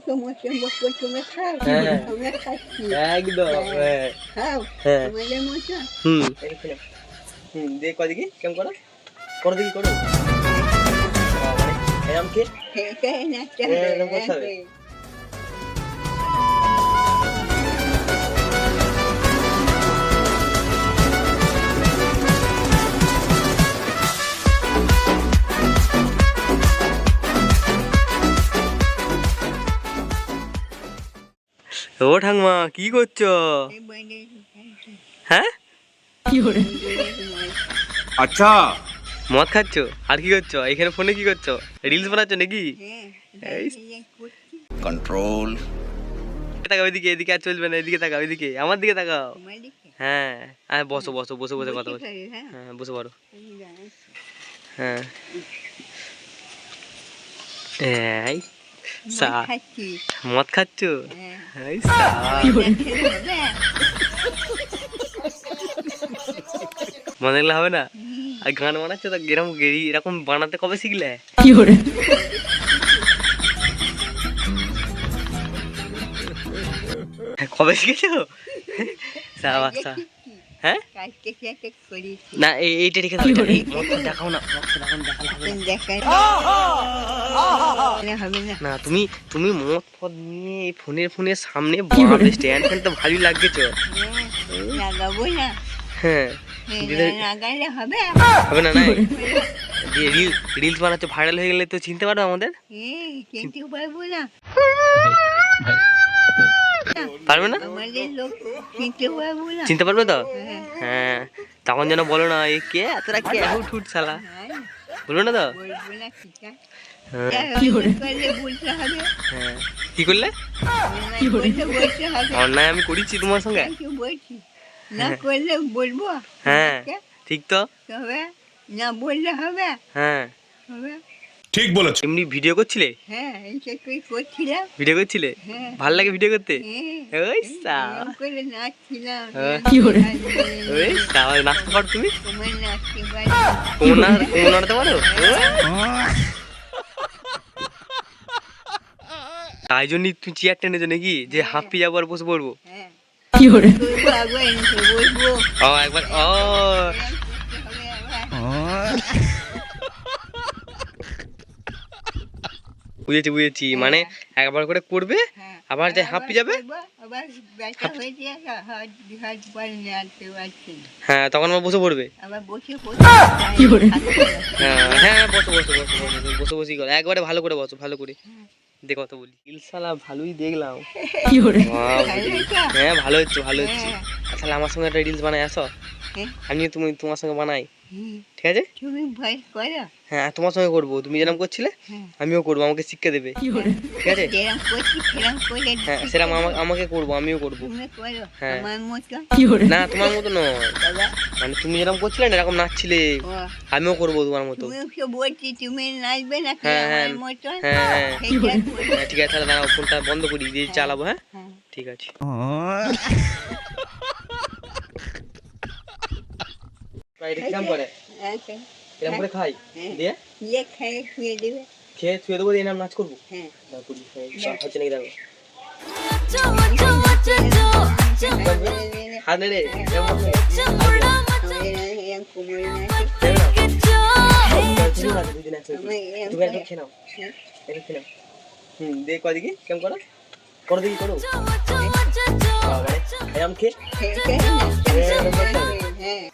সমস্যা বসবো, তুমি খাও, হ্যাঁ। আমরা খাচ্ছি। একদম হ্যাঁ খাও, হ্যাঁ তোমাদের মতো। দিয়ে কয় দেখি কেমন করো, করো দেখি করো। মানে এরম কি এটাই নাচতে হ্যাঁ, হবে, এরকম করতে হবে। একই। ও ঠাকমা কি করছো? এই বাইরে খাচ্ছি। হ্যাঁ अच्छा মদ খাচ্ছো আর কি করছো এখানে, ফোনে কি করছো, রিলস বানাচ্ছ নাকি? হ্যাঁ, এই। বাইরে করছি। कंट्रोल তাকাও এদিকে, এদিকে আর চলবে না, এদিকে তাকাও, এদিকে আমার দিকে তাকাও। তোমার দিকে? হ্যাঁ হ্যাঁ বসো বসো, বসে বসে কথা বসতে বলছো। পারি, হ্যাঁ? হ্যাঁ বসে পারো। আমি জানাচ্ছি। হ্যাঁ এই মদ খাচ্ছি। মদ খাচ্ছো? হ্যাঁ। এই খেলে হবে? মনে লাগলে হবে না? আর গান বানাচ্ছো তো এরকম, এরকম বানাতে কবে শিখলে? কবে শিখেছো? সাবাস। হ্যাঁ কালকে চেক করেছি। না এইটা রেখে দাও, এই মদটা দেখাও না, মদটা দেখাও, দেখালে হবে না। দেখাই হবে না। না তুমি তুমি মদ ফদ নিয়ে এই ফোনের সামনে বাপরে স্ট্যান্ড ফ্যান তো ভালোই লাগছে। লাগাবো না, হ্যাঁ লাগালে হবে? হবে না, নাই দিয়ে রিলস বানাচ্ছো, ভাইরাল হয়ে গেলে তো চিনতে পারবে আমাদের। চিনতে পারবো না, পারবে না? আমাদের লোক চিনতে পারবো না। চিনতে পারবে তো? হ্যাঁ। হ্যাঁ তখন যেন বলো না এই কে তোরা কে হুট শালা, বলবো না তো? বলবো না, ঠিক আছে? হ্যাঁ করলে বলতে হবে, হ্যাঁ কি করলে? বলতে হবে। অন্যায় আমি করেছি তোমার সঙ্গে? কিছু বলছি না, করলে বলবো। হ্যাঁ ঠিক তো। হবে না, বললে হবে। হ্যাঁ হবে। ठीक बोला এমনি ভিডিও করছিলে? হ্যাঁ, এইটা তুই করছিলাম। ভিডিও করছিলে? হ্যাঁ। ভাল লাগে ভিডিও করতে? হ্যাঁ, ওই সাবা, এরকম করে নাচছিলাম। হ্যাঁ। ওই ওই সাবা, নাচতে পারো তুমি? তোমার নাচতে পারি। কোমর নাড়াতে পারো? তাই জন্যই তুমি চেয়ার টেনেছো নাকি, যে হাঁপিয়ে যাবো আর বসে পড়বো? হ্যাঁ, বলবো, আগে এনেছে, বলবো। ও একবার ও এরকম করতে হবে আবার। বুঝেছি মানে একবার করে করবে, হ্যাঁ, আবার যে হাঁপিয়ে যাবে। করবো, আবার ব্যথা হয়ে যায়, হাত পা নাড়তে পারছি না। হ্যাঁ তখন আবার বসে পড়বে। আবার বসে পড়তে হ্যাঁ হ্যাঁ বসো বসো বসো বসো বসে বসেই করো, একবারে ভালো করে বসো, ভালো করে দেখো তো বলি। ইলশালা ভালোই দেখলাম। Wow, হ্যাঁ ভালো হচ্ছে ভালো হচ্ছে। আসলে আমার সঙ্গে একটা রিলস বানাই আসো, আমিও তোমার সঙ্গে বানাই, ঠিক আছে? তুমি ভয় করো? হ্যাঁ তোমার সঙ্গে করবো, তুমি যেরকম করছিলে হ্যাঁ। আমিও করবো, আমাকে শিক্ষা দেবে, ঠিক আছে? যেরকম করছি সেরকম করে হ্যাঁ সেরকম আমাকে করবো, আমিও করবো। তুমি করো হ্যাঁ। আমার মতো। না তোমার মতো নয়, বাবা, মানে তুমি যেরকম করছিলে না এরকম নাচছিলে, ও, আমিও করবো তোমার মতো। তুমি ওকে বলছি তুমি নাচবে নাকি হ্যাঁ, হ্যাঁ, আমার মতো? হ্যাঁ, হ্যাঁ। সেইটা করো। হ্যাঁ ঠিক আছে তাহলে দাঁড়াও, ফোনটা বন্ধ করি দিয়ে চালাবো। হ্যাঁ হ্যাঁ। ঠিক আছে। এটা কিরম করে, আচ্ছা, কিরম করে খাই দিয়ে ইয়ে খেয়ে শুয়ে দেবে। খেয়ে ছুঁয়ে দেবো, দিয়ে নাম নাচ করবো। হ্যাঁ, হচ্ছে নাকি দেখো, হাত নেড়ে এরকম কোমরে নাচে। দুদিন একসাথে তুমি একটু খেয়ে নাও, একটু খেয়ে নাও। দিয়ে কয় দেখি কেমন করো, করো দেখি করো। এরকম খেয়ে খেয়ে নাচতে হবে। হ্যাঁ,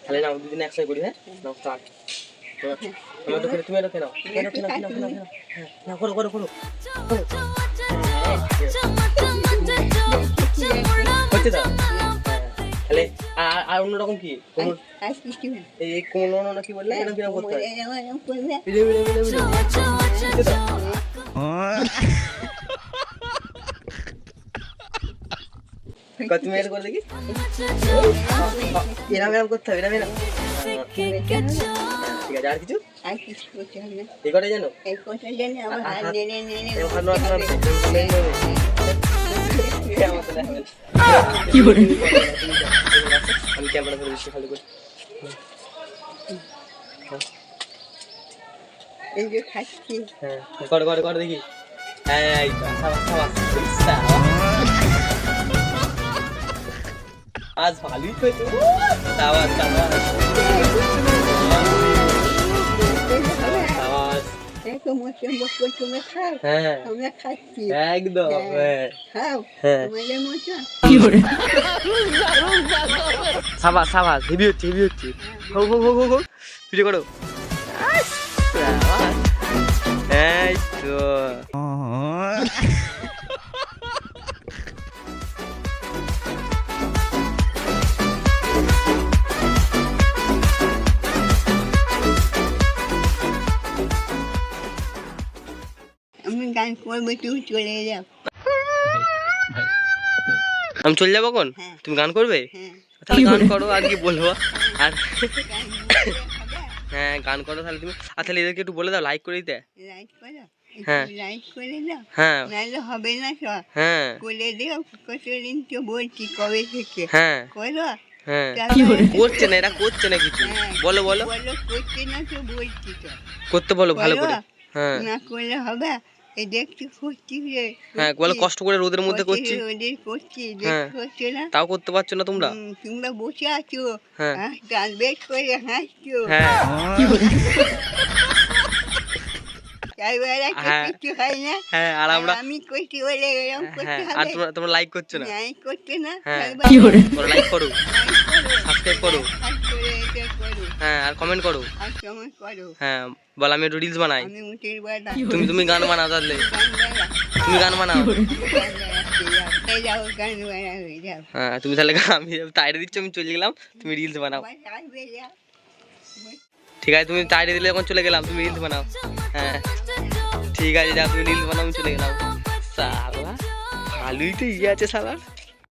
তাহলে নাও দুদিন একসাথে করি। হ্যাঁ নাও স্টার্ট। তুমি একটু খেয়ে নাও, খেয়ে নাও, হ্যাঁ করো করো করো হচ্ছে তো। তাহলে আর অন্যরকম কি কোমর, আর কিছু না। এই কোমর না কি বললে, এরকম কিরকম করতে হয়? এরকম করবে। হচ্ছে তো? তুমি এটা করে দেখি, এরকম এরকম করতে হবে, এরকম এরকম। ঠিক আছে, আর কিছু আর কিছু করতে হবে না। এই কটাই জানো? এই কথা জেনে আবার হাত নেড়ে নেড়ে এরকম হাত নাড়াতে হবে। আমার তো দেখা গেল। আমি ক্যামেরা ধরে দিচ্ছি ভালো করে। এই যে খাচ্ছি। হ্যাঁ করো করো করো দেখি। এই তো, সাবাস সাবাস সাবাস। আজ ভালোই খেয়েছো। সাবাস সাবাস সাবাস। একটু মশলা মশলা তুমি খাও, হ্যাঁ আমরা খাচ্ছি। একদম হ্যাঁ খাও, হ্যাঁ। তোমাদের মতো। সাবাস সাবাস হেভি হচ্ছে হেভি হচ্ছে। হো হো হো হো হো ভিডিও করো। সাবাস। এই তো আমি গান করবো, তুমি চলে যাও। আমি চলে যাবো এখন? হ্যাঁ। তুমি গান করবে? হ্যাঁ, তাহলে গান করো আর কি বলবো। আর গান বলতে হবে। হ্যাঁ গান করো তাহলে তুমি। আর তাহলে এদেরকে একটু বলে দাও লাইক করে দিতে। লাইক করো, হ্যাঁ। একটু লাইক করে দাও, হ্যাঁ নাহলে হবে না সব। হ্যাঁ করে দিও, কতদিন তো বলছি কবে থেকে হ্যাঁ করো। হ্যাঁ তারপরে করছে না এরা, করছে না কিছু। হ্যাঁ, বলো বলো বলো করছে না তো বলছি তো। করতে বলো ভালো করো? করে। হ্যাঁ না করলে হবে। এই দেখছি করছি রে, হ্যাঁ বলো কষ্ট করে রোদের মধ্যে করছি, ওদের করছি, হ্যাঁ। দেখতে হচ্ছে না। তাও করতে পারছো না তোমরা। তোমরা বসে আছো, হ্যাঁ। গান বের করে হাসছো। হ্যাঁ তারপরে তো হ্যাঁ। কিছু হয় না। হ্যাঁ আর আমরা আমি করছি বলে এরকম করতে হ্যাঁ আর হবে। তোমরা তোমরা লাইক করছো না। নাই করতে না। হ্যাঁ। তারপরে তোমরা লাইক করো, সাবস্ক্রাইব করো, আর করে এটা করো, হ্যাঁ আর কমেন্ট করো। আর কেমন করো। হ্যাঁ বল আমি একটু রিলস বানাই। আমি উঠে বেড়া, তুমি তুমি গান বানাও তাহলে, গান বেড়া, তুমি গান বানাও। গান বেড়াতে যাও, এই যাও গান বেড়া হয়ে যাও। হ্যাঁ তুমি তাহলে আমি তাইরে দিচ্ছ, আমি চলে গেলাম, তুমি রিলস বানাও। আবার আসবে যাও। ঠিক আছে তুমি তাইরে দিলে এখন চলে গেলাম, তুমি রিলস বানাও। হ্যাঁ ঠিক আছে যাও তুমি রিলস বানাও, আমি চলে গেলাম। সালা ভালোই তো ইয়ে আছে সালা।